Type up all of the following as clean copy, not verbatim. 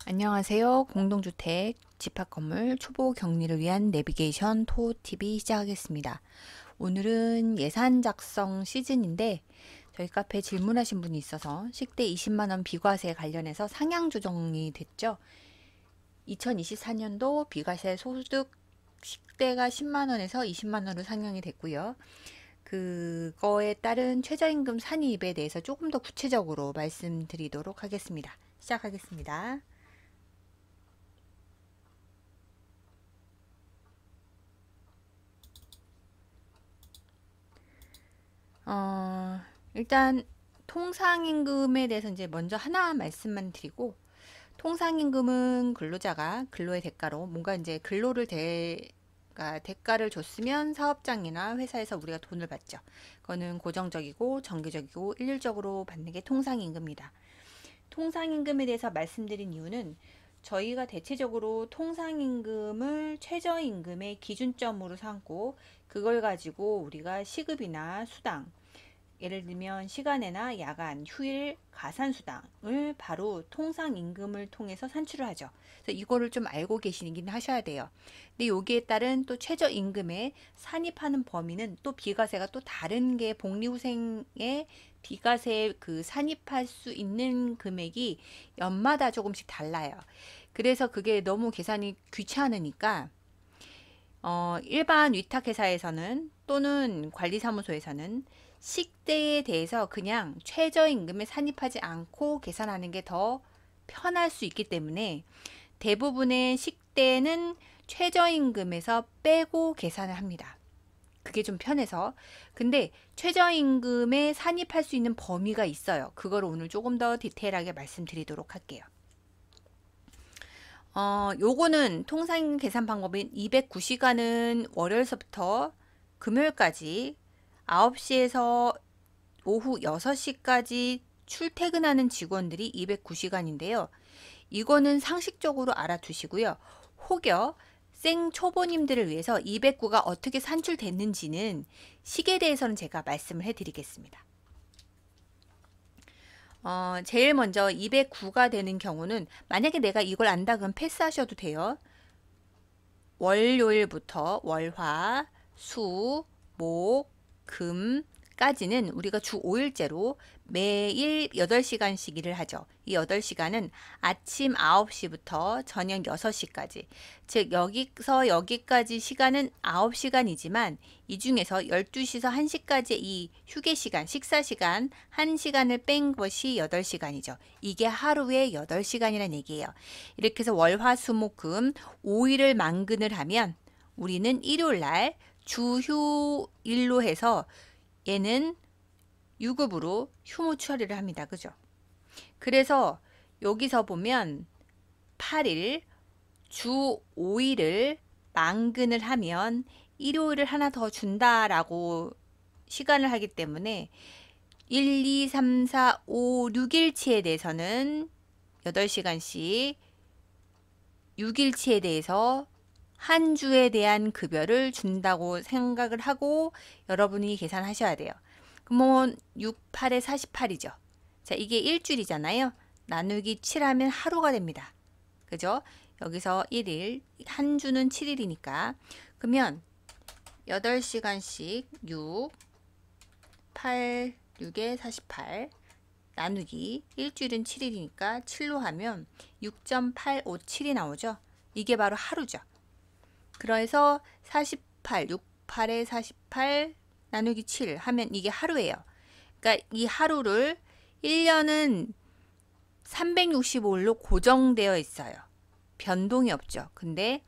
안녕하세요. 공동주택 집합건물 초보 격리를 위한 내비게이션 토TV 시작하겠습니다. 오늘은 예산 작성 시즌인데 저희 카페에 질문하신 분이 있어서 식대 20만원 비과세 관련해서 상향 조정이 됐죠. 2024년도 비과세 소득 식대가 10만원에서 20만원으로 상향이 됐고요. 그거에 따른 최저임금 산입에 대해서 조금 더 구체적으로 말씀드리도록 하겠습니다. 시작하겠습니다. 일단 통상임금에 대해서 이제 먼저 하나 말씀만 드리고, 통상임금은 근로자가 근로의 대가로 뭔가 이제 그러니까 대가를 줬으면 사업장이나 회사에서 우리가 돈을 받죠. 그거는 고정적이고 정기적이고 일률적으로 받는 게 통상임금입니다. 통상임금에 대해서 말씀드린 이유는 저희가 대체적으로 통상임금을 최저임금의 기준점으로 삼고 그걸 가지고 우리가 시급이나 수당, 예를 들면 시간외나 야간, 휴일, 가산수당을 바로 통상임금을 통해서 산출을 하죠. 그래서 이거를 좀 알고 계시긴 하셔야 돼요. 근데 여기에 따른 또 최저임금에 산입하는 범위는 또 비과세가 또 다른 게 복리후생의 비과세 산입할 수 있는 금액이 연마다 조금씩 달라요. 그래서 그게 너무 계산이 귀찮으니까 일반 위탁회사에서는 또는 관리사무소에서는 식대에 대해서 그냥 최저임금에 산입하지 않고 계산하는 게 더 편할 수 있기 때문에 대부분의 식대는 최저임금에서 빼고 계산을 합니다. 그게 좀 편해서. 근데 최저임금에 산입할 수 있는 범위가 있어요. 그걸 오늘 조금 더 디테일하게 말씀드리도록 할게요. 요거는 통상 계산 방법인 209시간은 월요일서부터 금요일까지 9시에서 오후 6시까지 출퇴근하는 직원들이 209시간인데요. 이거는 상식적으로 알아두시고요. 혹여 생 초보님들을 위해서 209가 어떻게 산출됐는지는 식에 대해서는 제가 말씀을 해드리겠습니다. 제일 먼저 209가 되는 경우는 만약에 내가 이걸 안다 그러면 패스하셔도 돼요. 월요일부터 월화, 수, 목, 금까지는 우리가 주 5일째로 매일 8시간씩 일을 하죠. 이 8시간은 아침 9시부터 저녁 6시까지. 즉 여기서 여기까지 시간은 9시간이지만 이 중에서 12시에서 1시까지 이 휴게 시간, 식사 시간 1시간을 뺀 것이 8시간이죠. 이게 하루에 8시간이라는 얘기예요. 이렇게 해서 월화수목금 5일을 만근을 하면 우리는 일요일 날 주휴일로 해서 얘는 유급으로 휴무 처리를 합니다. 그죠? 그래서 여기서 보면 8일, 주 5일을 만근을 하면 일요일을 하나 더 준다라고 시간을 하기 때문에 1, 2, 3, 4, 5, 6일치에 대해서는 8시간씩 6일치에 대해서 한 주에 대한 급여를 준다고 생각을 하고 여러분이 계산하셔야 돼요. 그러면 6, 8에 48이죠. 자, 이게 일주일이잖아요. 나누기 7하면 하루가 됩니다. 그죠? 여기서 1일, 한 주는 7일이니까. 그러면 8시간씩 6, 8, 6에 48 나누기 일주일은 7일이니까 7로 하면 6.857이 나오죠. 이게 바로 하루죠. 그래서 48, 6, 8에 48 나누기 7 하면 이게 하루예요. 그러니까 이 하루를 1년은 365일로 고정되어 있어요. 변동이 없죠. 근데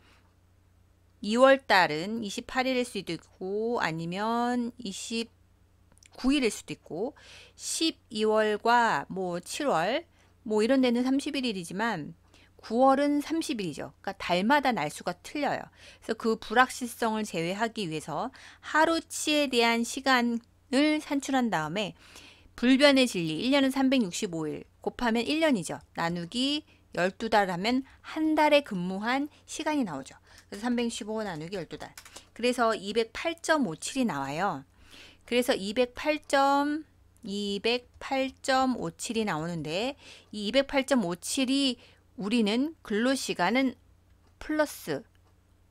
2월 달은 28일일 수도 있고 아니면 29일일 수도 있고 12월과 뭐 7월 뭐 이런 데는 31일이지만 9월은 30일이죠. 그러니까 달마다 날수가 틀려요. 그래서 그 불확실성을 제외하기 위해서 하루치에 대한 시간을 산출한 다음에 불변의 진리 1년은 365일 곱하면 1년이죠. 나누기 12달 하면 한 달에 근무한 시간이 나오죠. 그래서 315 나누기 12달. 그래서 208.57이 나와요. 그래서 208.57이 나오는데 이 208.57이 우리는 근로시간은 플러스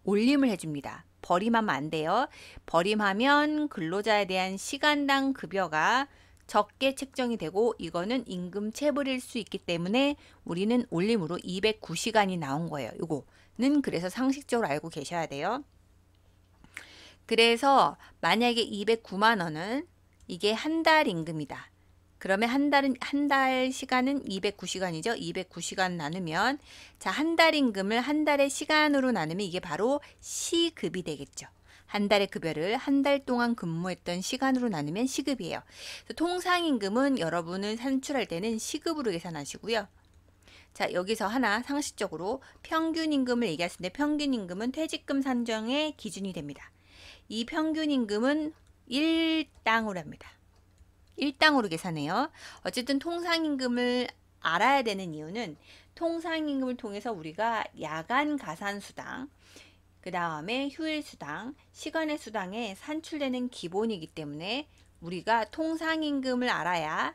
올림을 해줍니다. 버림하면 안 돼요. 버림하면 근로자에 대한 시간당 급여가 적게 책정이 되고 이거는 임금 체불일 수 있기 때문에 우리는 올림으로 209시간이 나온 거예요. 요거는 그래서 상식적으로 알고 계셔야 돼요. 그래서 만약에 209만 원은 이게 한 달 임금이다. 그러면 한 달 시간은 209시간이죠. 209시간 나누면 자, 한 달 임금을 한 달의 시간으로 나누면 이게 바로 시급이 되겠죠. 한 달의 급여를 한 달 동안 근무했던 시간으로 나누면 시급이에요. 통상임금은 여러분을 산출할 때는 시급으로 계산하시고요. 자, 여기서 하나 상식적으로 평균임금을 얘기했을 때 평균임금은 퇴직금 산정의 기준이 됩니다. 이 평균임금은 1당으로 합니다. 1당으로 계산해요. 어쨌든 통상임금을 알아야 되는 이유는 통상임금을 통해서 우리가 야간 가산수당, 그 다음에 휴일수당, 시간의 수당에 산출되는 기본이기 때문에 우리가 통상임금을 알아야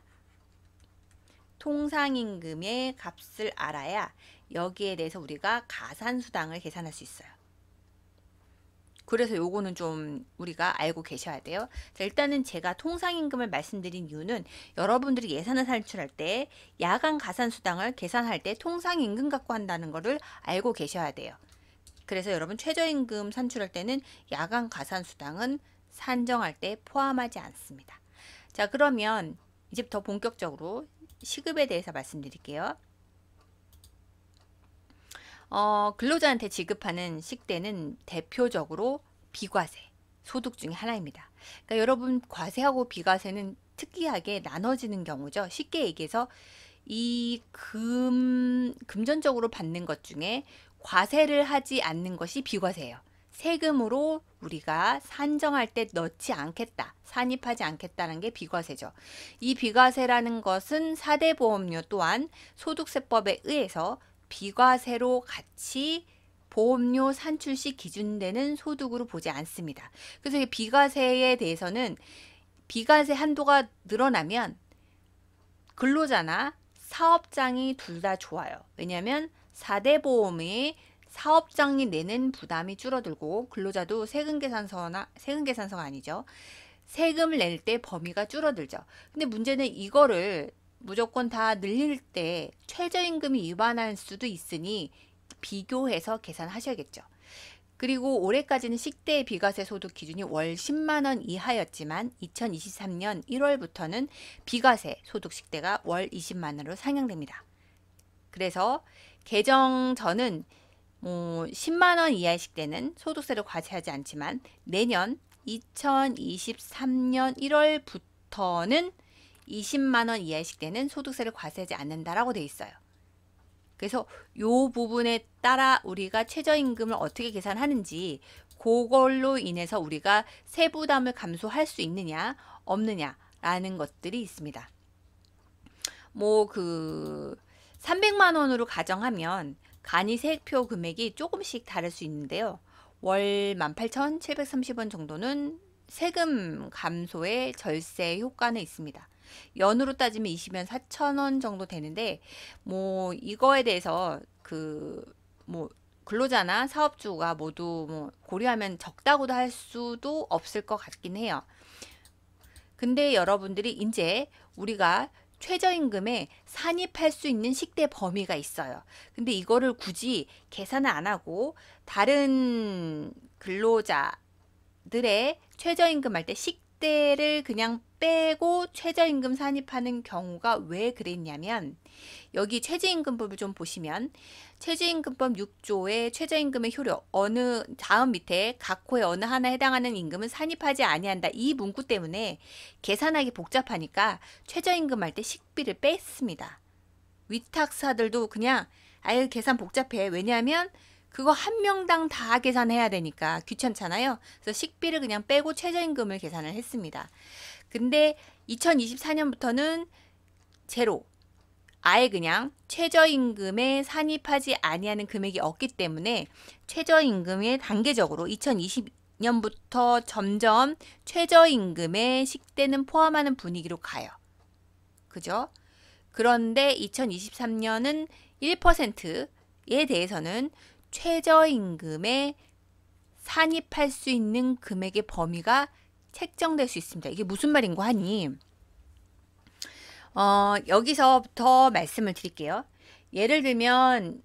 통상임금의 값을 알아야 여기에 대해서 우리가 가산수당을 계산할 수 있어요. 그래서 요거는 좀 우리가 알고 계셔야 돼요. 자, 일단은 제가 통상임금을 말씀드린 이유는 여러분들이 예산을 산출할 때 야간 가산수당을 계산할 때 통상임금 갖고 한다는 거를 알고 계셔야 돼요. 그래서 여러분 최저임금 산출할 때는 야간 가산수당은 산정할 때 포함하지 않습니다. 자, 그러면 이제 더 본격적으로 시급에 대해서 말씀드릴게요. 근로자한테 지급하는 식대는 대표적으로 비과세, 소득 중에 하나입니다. 그러니까 여러분 과세하고 비과세는 특이하게 나눠지는 경우죠. 쉽게 얘기해서 이 금전적으로 받는 것 중에 과세를 하지 않는 것이 비과세예요. 세금으로 우리가 산정할 때 넣지 않겠다, 산입하지 않겠다는 게 비과세죠. 이 비과세라는 것은 4대 보험료 또한 소득세법에 의해서 비과세로 같이 보험료 산출 시 기준되는 소득으로 보지 않습니다. 그래서 비과세에 대해서는 비과세 한도가 늘어나면 근로자나 사업장이 둘 다 좋아요. 왜냐하면 4대 보험이 사업장이 내는 부담이 줄어들고 근로자도 세금 계산서가 아니죠. 세금을 낼 때 범위가 줄어들죠. 근데 문제는 이거를 무조건 다 늘릴 때 최저임금이 위반할 수도 있으니 비교해서 계산하셔야겠죠. 그리고 올해까지는 식대 비과세 소득 기준이 월 10만 원 이하였지만 2023년 1월부터는 비과세 소득 식대가 월 20만 원으로 상향됩니다. 그래서 개정 전은 10만 원 이하의 식대는 소득세를 과세하지 않지만 내년 2023년 1월부터는 20만 원 이하의 식대는 소득세를 과세하지 않는다라고 되어 있어요. 그래서 이 부분에 따라 우리가 최저임금을 어떻게 계산하는지 그걸로 인해서 우리가 세부담을 감소할 수 있느냐 없느냐라는 것들이 있습니다. 300만 원으로 가정하면 간이세액표 금액이 조금씩 다를 수 있는데요. 월 18,730원 정도는 세금 감소의 절세 효과는 있습니다. 연으로 따지면 20년 4,000원 정도 되는데 이거에 대해서 근로자나 사업주가 모두 고려하면 적다고도 할 수도 없을 것 같긴 해요. 근데 여러분들이 이제 우리가 최저임금에 산입할 수 있는 식대 범위가 있어요. 근데 이거를 굳이 계산을 안 하고 다른 근로자들의 최저임금 할 때 식대를 그냥 빼고 최저임금 산입하는 경우가 왜 그랬냐면 여기 최저임금법을 좀 보시면 최저임금법 6조의 최저임금의 효력 다음 밑에 각 호의 어느 하나에 해당하는 임금은 산입하지 아니한다. 이 문구 때문에 계산하기 복잡하니까 최저임금 할 때 식비를 뺐습니다. 위탁사들도 그냥 아유 계산 복잡해. 왜냐하면 그거 한 명당 다 계산해야 되니까 귀찮잖아요. 그래서 식비를 그냥 빼고 최저임금을 계산을 했습니다. 근데 2024년부터는 제로. 아예 그냥 최저임금에 산입하지 아니하는 금액이 없기 때문에 최저임금에 단계적으로 2020년부터 점점 최저임금에 식대는 포함하는 분위기로 가요. 그죠? 그런데 2023년은 1%에 대해서는 최저임금에 산입할 수 있는 금액의 범위가 책정될 수 있습니다. 이게 무슨 말인고 하니 여기서부터 말씀을 드릴게요. 예를 들면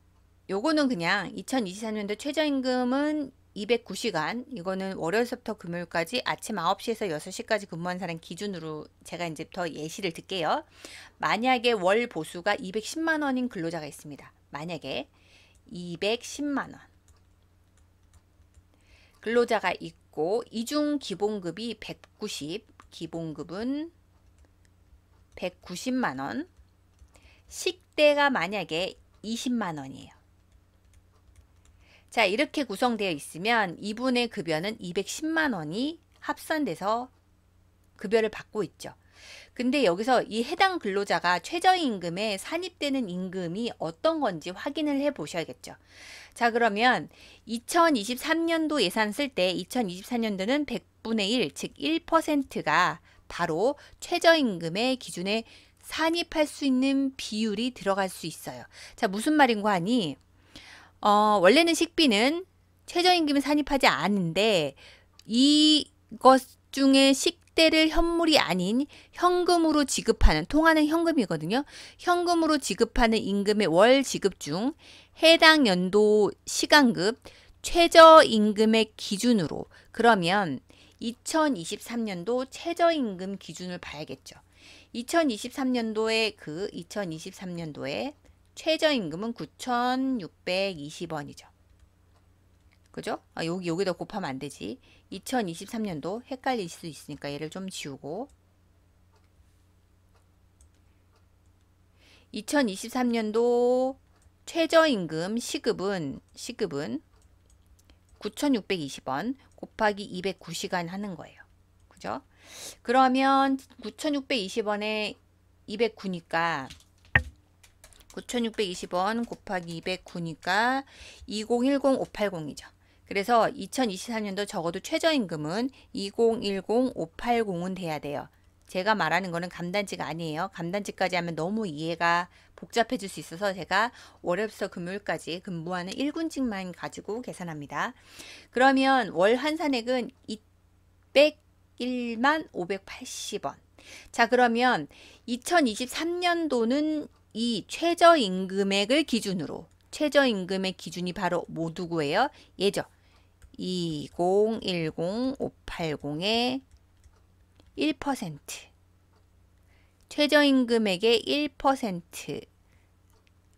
요거는 그냥 2024년도 최저임금은 209시간, 이거는 월요일부터 금요일까지 아침 9시에서 6시까지 근무한 사람 기준으로 제가 이제 더 예시를 들게요. 만약에 월 보수가 210만 원인 근로자가 있습니다. 만약에 210만 원 근로자가 있고 이중 기본급이 190, 기본급은 190만 원, 식대가 만약에 20만 원이에요. 자, 이렇게 구성되어 있으면 이분의 급여는 210만 원이 합산돼서 급여를 받고 있죠. 근데 여기서 이 해당 근로자가 최저임금에 산입되는 임금이 어떤 건지 확인을 해 보셔야겠죠. 자, 그러면 2023년도 예산 쓸 때 2024년도는 100분의 1, 즉 1%가 바로 최저임금의 기준에 산입할 수 있는 비율이 들어갈 수 있어요. 자, 무슨 말인고 하니 원래는 식비는 최저임금에 산입하지 않은데 이것 중에 식대를 현물이 아닌 현금으로 지급하는, 통화는 현금이거든요. 현금으로 지급하는 임금의 월 지급 중 해당 연도 시간급 최저임금의 기준으로, 그러면 2023년도 최저임금 기준을 봐야겠죠. 2023년도에 최저임금은 9,620원이죠. 그죠? 여기다 곱하면 안 되지. 2023년도 헷갈릴 수 있으니까 얘를 좀 지우고 2023년도 최저임금 시급은 9,620원 곱하기 209시간 하는 거예요. 그죠? 그러면 9,620원에 209니까 9,620원 곱하기 209니까 2010-580이죠. 그래서 2024년도 적어도 최저임금은 2010-580은 돼야 돼요. 제가 말하는 거는 감단지가 아니에요. 감단지까지 하면 너무 이해가 복잡해질 수 있어서 제가 월요일부터 금요일까지 근무하는 1군직만 가지고 계산합니다. 그러면 월 환산액은 201만 580원. 자, 그러면 2023년도는 이 최저임금액을 기준으로, 최저임금의 기준이 바로 뭐 누구예요? 얘죠. 2010-580의 1%, 최저임금액의 1%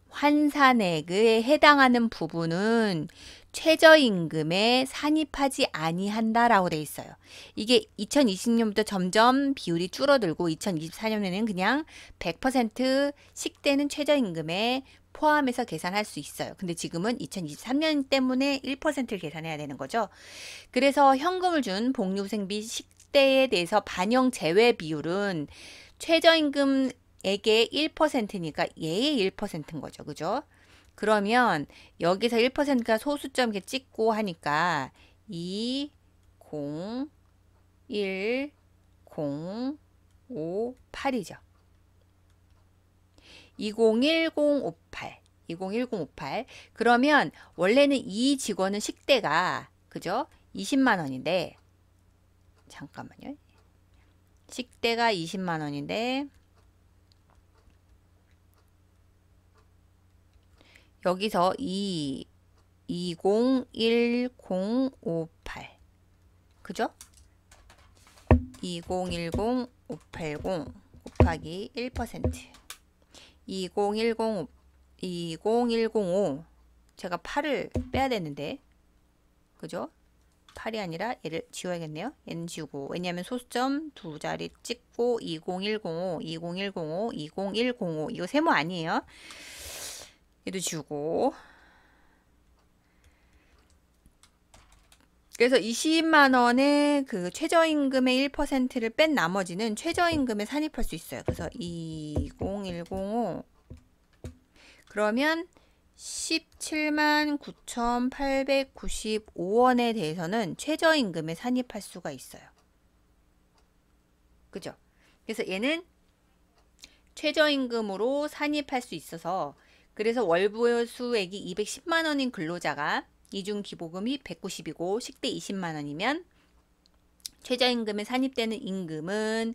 환산액에 해당하는 부분은 최저임금에 산입하지 아니한다라고 돼 있어요. 이게 2020년부터 점점 비율이 줄어들고 2024년에는 그냥 100% 식대는 최저임금에 포함해서 계산할 수 있어요. 근데 지금은 2023년 때문에 1%를 계산해야 되는 거죠. 그래서 현금을 준 복리후생비 식대에 대해서 반영 제외 비율은 최저임금액의 1%니까 얘의 1%인 거죠. 그죠? 그러면 여기서 1%가 소수점 이렇게 찍고 하니까 2, 0, 1, 0, 5, 8이죠. 201058. 그러면 원래는 이 직원은 식대가 그죠? 20만 원인데 잠깐만요. 식대가 20만 원인데 여기서 201058 그죠? 2010-580 곱하기 1% 2010-5 제가 8을 빼야 되는데 그죠? 8이 아니라 얘를 지워야겠네요. 얘는 지우고, 왜냐하면 소수점 두 자리 찍고 20105 이거 세모 아니에요. 얘도 지우고, 그래서 20만 원의 그 최저임금의 1%를 뺀 나머지는 최저임금에 산입할 수 있어요. 그래서 20105 그러면 17만 9,895원에 대해서는 최저임금에 산입할 수가 있어요. 그죠? 그래서 얘는 최저임금으로 산입할 수 있어서 그래서 월보수액이 210만 원인 근로자가 이중 기본금이 190이고 식대 20만 원이면 최저임금에 산입되는 임금은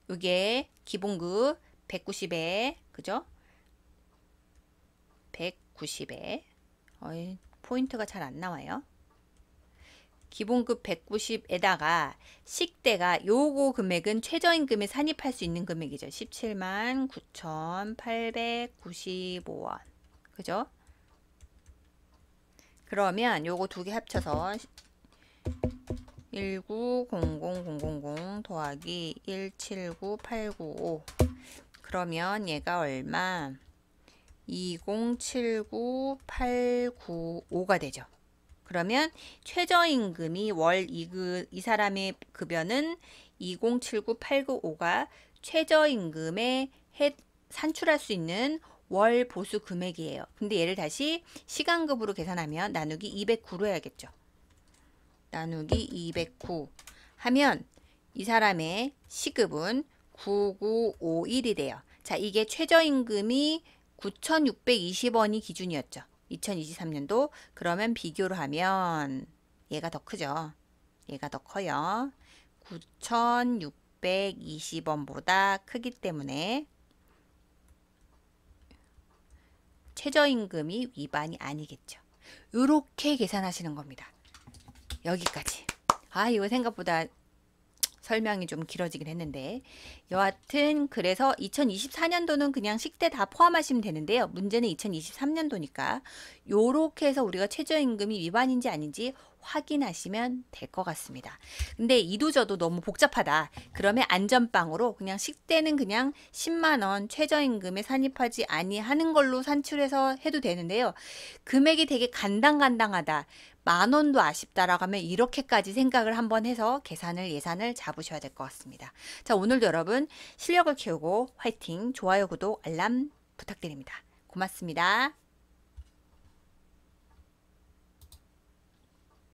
이게 기본급 190에 그죠? 190에 포인트가 잘 안 나와요. 기본급 190에다가 식대가 요거 금액은 최저임금에 산입할 수 있는 금액이죠. 17만 9,895원. 그죠? 그러면 요거 두 개 합쳐서 1900000 더하기 179895 그러면 얘가 얼마? 2079895가 되죠. 그러면 최저임금이 월 이 사람의 급여는 2079895가 최저임금에 산출할 수 있는 월 보수 금액이에요. 근데 얘를 다시 시간급으로 계산하면 나누기 209로 해야겠죠. 나누기 209 하면 이 사람의 시급은 9951이 돼요. 자, 이게 최저임금이 9,620원이 기준이었죠. 2023년도. 그러면 비교를 하면 얘가 더 크죠. 얘가 더 커요. 9,620원보다 크기 때문에 최저임금이 위반이 아니겠죠. 이렇게 계산하시는 겁니다. 여기까지. 이거 생각보다 설명이 좀 길어지긴 했는데 여하튼 그래서 2024년도는 그냥 식대 다 포함하시면 되는데요. 문제는 2023년도니까 요렇게 해서 우리가 최저임금이 위반인지 아닌지 확인하시면 될 것 같습니다. 근데 이도저도 너무 복잡하다. 그러면 안전빵으로 그냥 식대는 그냥 10만 원 최저임금에 산입하지 아니하는 걸로 산출해서 해도 되는데요. 금액이 되게 간당간당하다. 10,000원도 아쉽다라고 하면 이렇게까지 생각을 한번 해서 예산을 잡으셔야 될 것 같습니다. 자, 오늘도 여러분 실력을 키우고 화이팅! 좋아요, 구독, 알람 부탁드립니다. 고맙습니다.